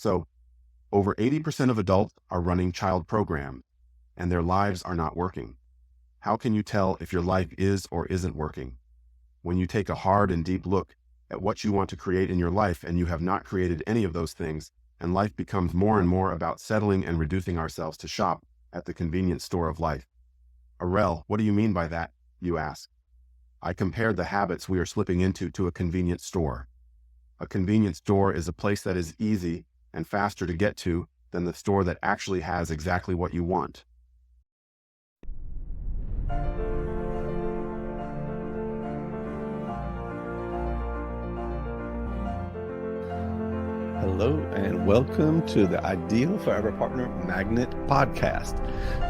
So over 80% of adults are running child programs and their lives are not working. How can you tell if your life is or isn't working? When you take a hard and deep look at what you want to create in your life and you have not created any of those things, and life becomes more and more about settling and reducing ourselves to shop at the convenience store of life. Arell, what do you mean by that? You ask. I compared the habits we are slipping into to a convenience store. A convenience store is a place that is easy and faster to get to than the store that actually has exactly what you want. Hello and welcome to the Ideal Forever Partner Magnet Podcast,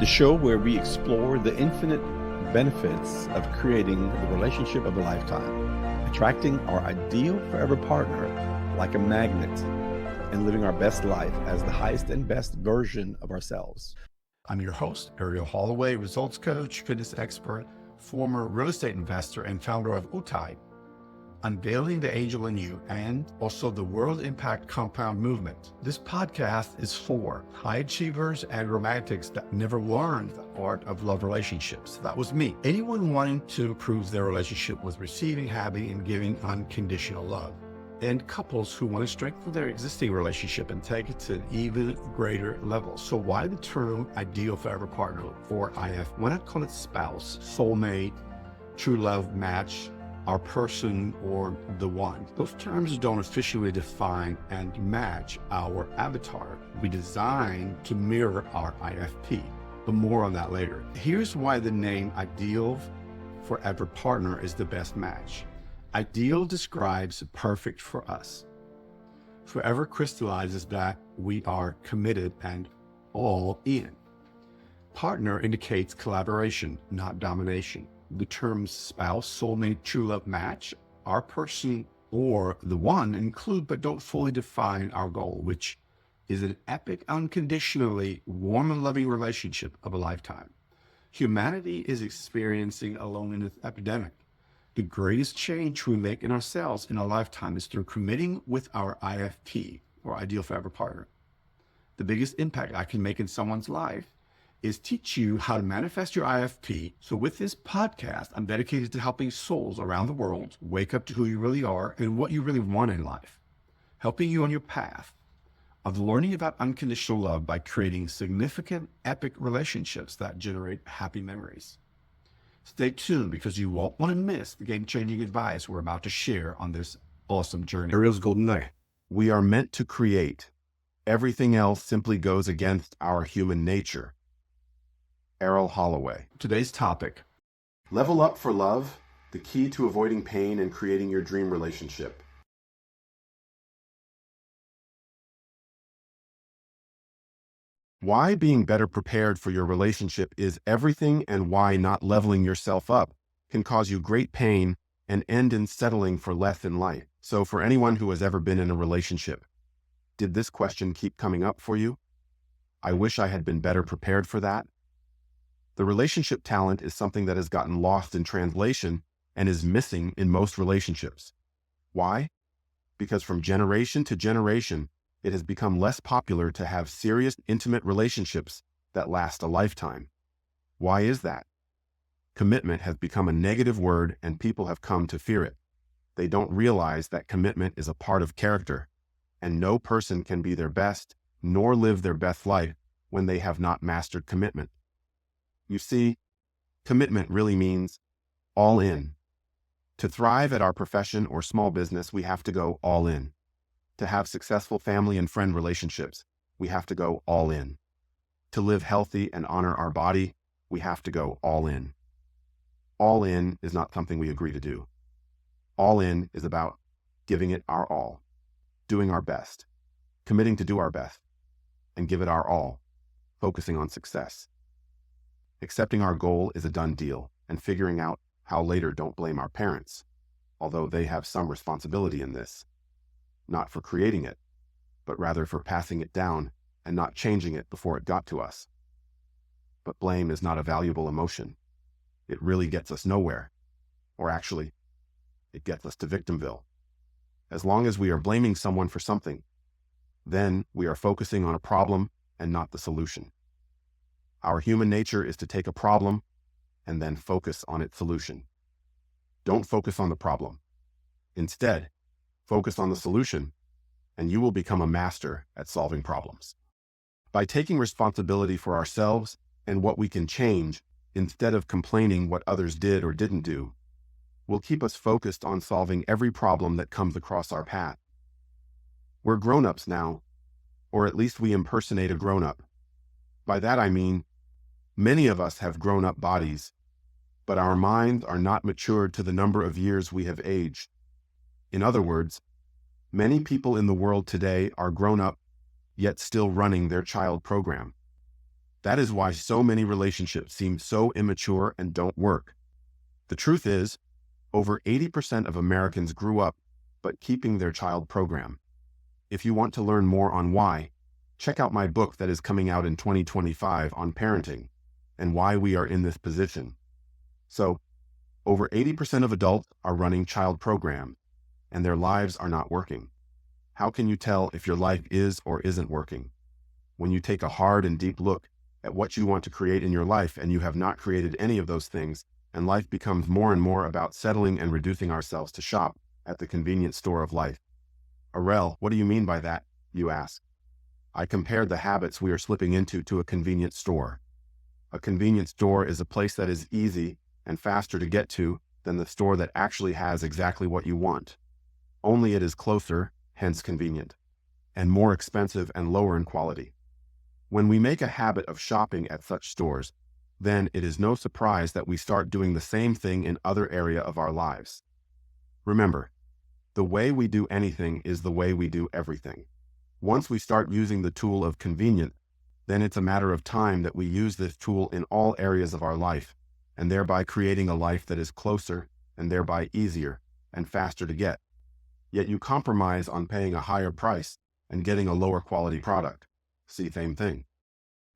the show where we explore the infinite benefits of creating the relationship of a lifetime, attracting our ideal forever partner like a magnet, and living our best life as the highest and best version of ourselves. I'm your host, Arell Holloway, results coach, fitness expert, former real estate investor, and founder of UTAIY, Unveiling the Angel in You, and also the World Impact Compound Movement. This podcast is for high achievers and romantics that never learned the art of love relationships. That was me. Anyone wanting to improve their relationship with receiving, having, and giving unconditional love. And couples who want to strengthen their existing relationship and take it to an even greater level. So why the term Ideal Forever Partner, or IF? Why not call it spouse, soulmate, true love match, our person, or the one? Those terms don't officially define and match our avatar. We design to mirror our IFP, but more on that later. Here's why the name Ideal Forever Partner is the best match. Ideal describes perfect for us. Forever crystallizes that we are committed and all in. Partner indicates collaboration, not domination. The terms spouse, soulmate, true love match, our person, or the one include but don't fully define our goal, which is an epic, unconditionally warm and loving relationship of a lifetime. Humanity is experiencing a loneliness epidemic. The greatest change we make in ourselves in a lifetime is through committing with our IFP, or Ideal Forever Partner. The biggest impact I can make in someone's life is teach you how to manifest your IFP. So with this podcast, I'm dedicated to helping souls around the world wake up to who you really are and what you really want in life, helping you on your path of learning about unconditional love by creating significant, epic relationships that generate happy memories. Stay tuned because you won't want to miss the game-changing advice we're about to share on this awesome journey. Arell's golden nugget. We are meant to create. Everything else simply goes against our human nature. Arell Holloway. Today's topic: Level up for love, the key to avoiding pain and creating your dream relationship. Why being better prepared for your relationship is everything, and why not leveling yourself up can cause you great pain and end in settling for less in life. So for anyone who has ever been in a relationship, did this question keep coming up for you? I wish I had been better prepared for that. The relationship talent is something that has gotten lost in translation and is missing in most relationships. Why? Because from generation to generation, it has become less popular to have serious, intimate relationships that last a lifetime. Why is that? Commitment has become a negative word and people have come to fear it. They don't realize that commitment is a part of character, and no person can be their best nor live their best life when they have not mastered commitment. You see, commitment really means all in. To thrive at our profession or small business, we have to go all in. To have successful family and friend relationships, we have to go all in. To live healthy and honor our body, we have to go all in. All in is not something we agree to do. All in is about giving it our all, doing our best, committing to do our best, and give it our all, focusing on success. Accepting our goal is a done deal, and figuring out how later don't blame our parents, although they have some responsibility in this. Not for creating it, but rather for passing it down and not changing it before it got to us. But blame is not a valuable emotion. It really gets us nowhere. Or actually, it gets us to victimville. As long as we are blaming someone for something, then we are focusing on a problem and not the solution. Our human nature is to take a problem and then focus on its solution. Don't focus on the problem. Instead, focus on the solution, and you will become a master at solving problems. By taking responsibility for ourselves and what we can change, instead of complaining what others did or didn't do, will keep us focused on solving every problem that comes across our path. We're grown-ups now, or at least we impersonate a grown-up. By that I mean, many of us have grown-up bodies, but our minds are not matured to the number of years we have aged. In other words, many people in the world today are grown-up, yet still running their child program. That is why so many relationships seem so immature and don't work. The truth is, over 80% of Americans grew up, but keeping their child program. If you want to learn more on why, check out my book that is coming out in 2025 on parenting and why we are in this position. So, over 80% of adults are running child programs, and their lives are not working. How can you tell if your life is or isn't working? When you take a hard and deep look at what you want to create in your life and you have not created any of those things, and life becomes more and more about settling and reducing ourselves to shop at the convenience store of life. Arell, what do you mean by that, you ask? I compared the habits we are slipping into to a convenience store. A convenience store is a place that is easy and faster to get to than the store that actually has exactly what you want. Only it is closer, hence convenient, and more expensive and lower in quality. When we make a habit of shopping at such stores, then it is no surprise that we start doing the same thing in other areas of our lives. Remember, the way we do anything is the way we do everything. Once we start using the tool of convenience, then it's a matter of time that we use this tool in all areas of our life, and thereby creating a life that is closer and thereby easier and faster to get. Yet you compromise on paying a higher price and getting a lower quality product. See, same thing.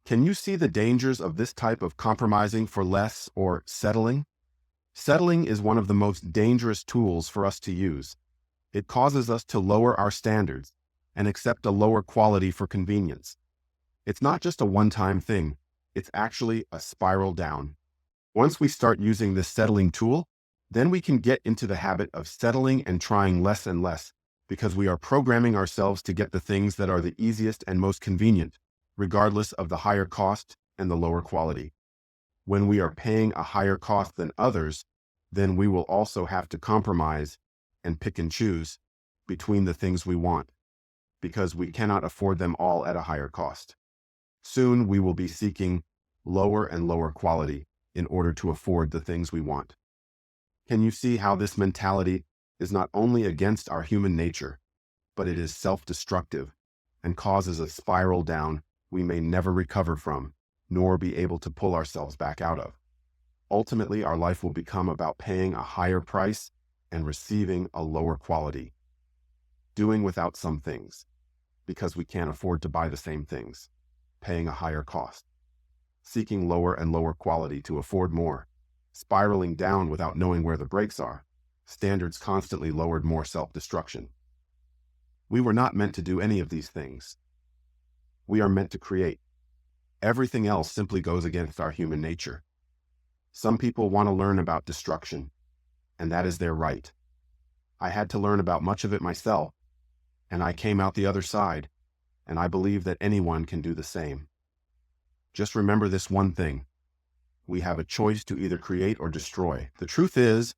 Can you see the dangers of this type of compromising for less or settling? Settling is one of the most dangerous tools for us to use. It causes us to lower our standards and accept a lower quality for convenience. It's not just a one-time thing, it's actually a spiral down. Once we start using this settling tool, then we can get into the habit of settling and trying less and less, because we are programming ourselves to get the things that are the easiest and most convenient, regardless of the higher cost and the lower quality. When we are paying a higher cost than others, then we will also have to compromise and pick and choose between the things we want, because we cannot afford them all at a higher cost. Soon we will be seeking lower and lower quality in order to afford the things we want. Can you see how this mentality is not only against our human nature, but it is self-destructive and causes a spiral down we may never recover from, nor be able to pull ourselves back out of. Ultimately, our life will become about paying a higher price and receiving a lower quality. Doing without some things, because we can't afford to buy the same things, paying a higher cost. Seeking lower and lower quality to afford more, spiraling down without knowing where the brakes are, standards constantly lowered, more self-destruction. We were not meant to do any of these things. We are meant to create. Everything else simply goes against our human nature. Some people want to learn about destruction, and that is their right. I had to learn about much of it myself, and I came out the other side, and I believe that anyone can do the same. Just remember this one thing. We have a choice to either create or destroy. The truth is,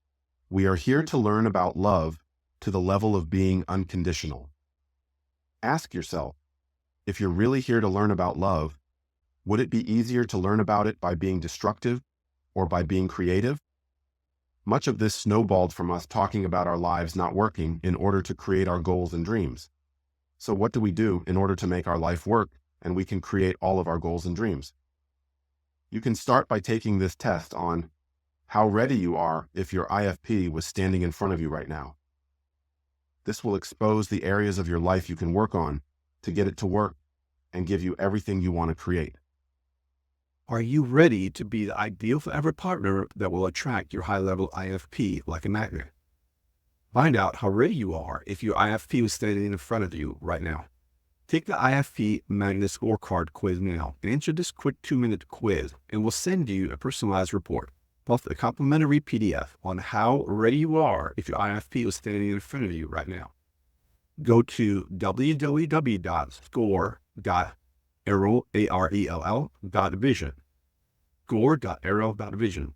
we are here to learn about love to the level of being unconditional. Ask yourself, if you're really here to learn about love, would it be easier to learn about it by being destructive or by being creative? Much of this snowballed from us talking about our lives not working in order to create our goals and dreams. So what do we do in order to make our life work and we can create all of our goals and dreams? You can start by taking this test on how ready you are if your IFP was standing in front of you right now. This will expose the areas of your life you can work on to get it to work and give you everything you want to create. Are you ready to be the ideal forever partner that will attract your high-level IFP like a magnet? Find out how ready you are if your IFP was standing in front of you right now. Take the IFP Magnet Scorecard quiz now and answer this quick 2-minute quiz, and we'll send you a personalized report, plus a complimentary PDF on how ready you are if your IFP was standing in front of you right now. Go to www.score.arell.vision. Score.arell.vision.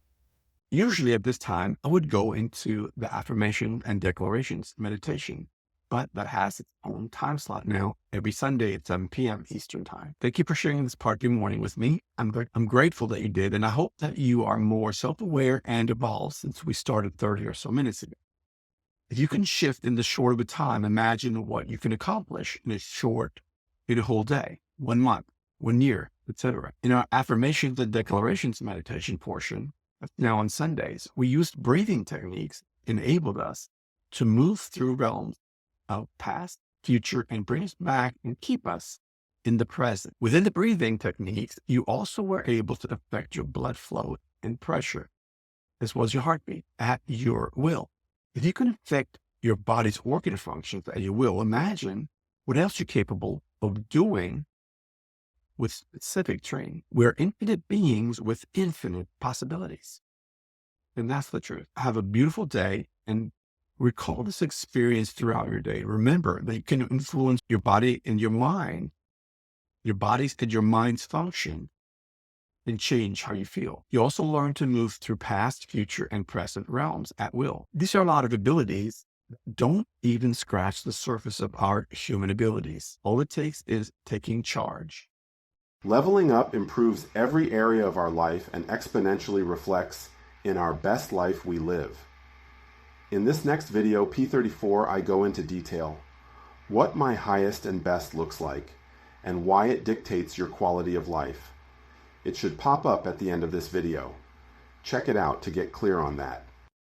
Usually at this time, I would go into the affirmation and declarations meditation, but that has its own time slot now every Sunday at 7 p.m. Eastern Time. Thank you for sharing this part of your morning with me. I'm grateful that you did, and I hope that you are more self-aware and evolved since we started 30 or so minutes ago. If you can shift in this short of a time, imagine what you can accomplish in a whole day, 1 month, 1 year, etc. In our affirmations and declarations meditation portion, now on Sundays, we used breathing techniques enabled us to move through realms of past, future, and bring us back and keep us in the present. Within the breathing techniques, you also were able to affect your blood flow and pressure, as well as your heartbeat, at your will. If you can affect your body's organ functions at your will, imagine what else you're capable of doing with specific training. We're infinite beings with infinite possibilities. And that's the truth. Have a beautiful day and recall this experience throughout your day. Remember that you can influence your body and your mind, your body's and your mind's function, and change how you feel. You also learn to move through past, future, and present realms at will. These are a lot of abilities that don't even scratch the surface of our human abilities. All it takes is taking charge. Leveling up improves every area of our life and exponentially reflects in our best life we live. In this next video, P34, I go into detail what my highest and best looks like and why it dictates your quality of life. It should pop up at the end of this video. Check it out to get clear on that.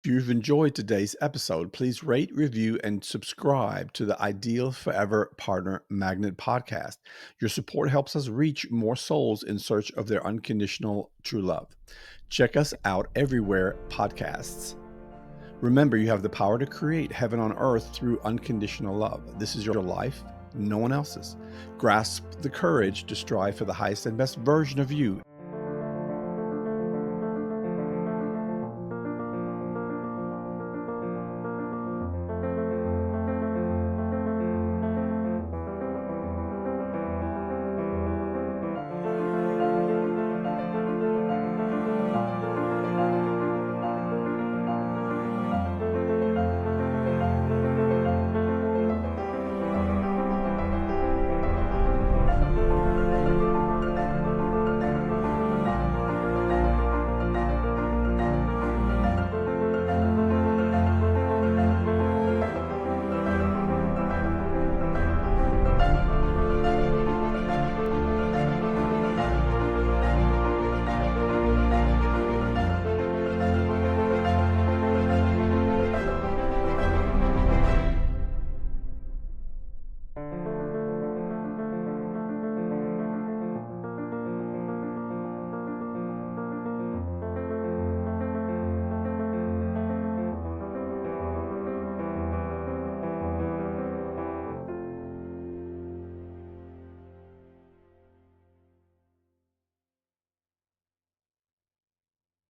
If you've enjoyed today's episode, please rate, review, and subscribe to the Ideal Forever Partner Magnet podcast. Your support helps us reach more souls in search of their unconditional true love. Check us out everywhere podcasts. Remember, you have the power to create heaven on earth through unconditional love. This is your life, no one else's. Grasp the courage to strive for the highest and best version of you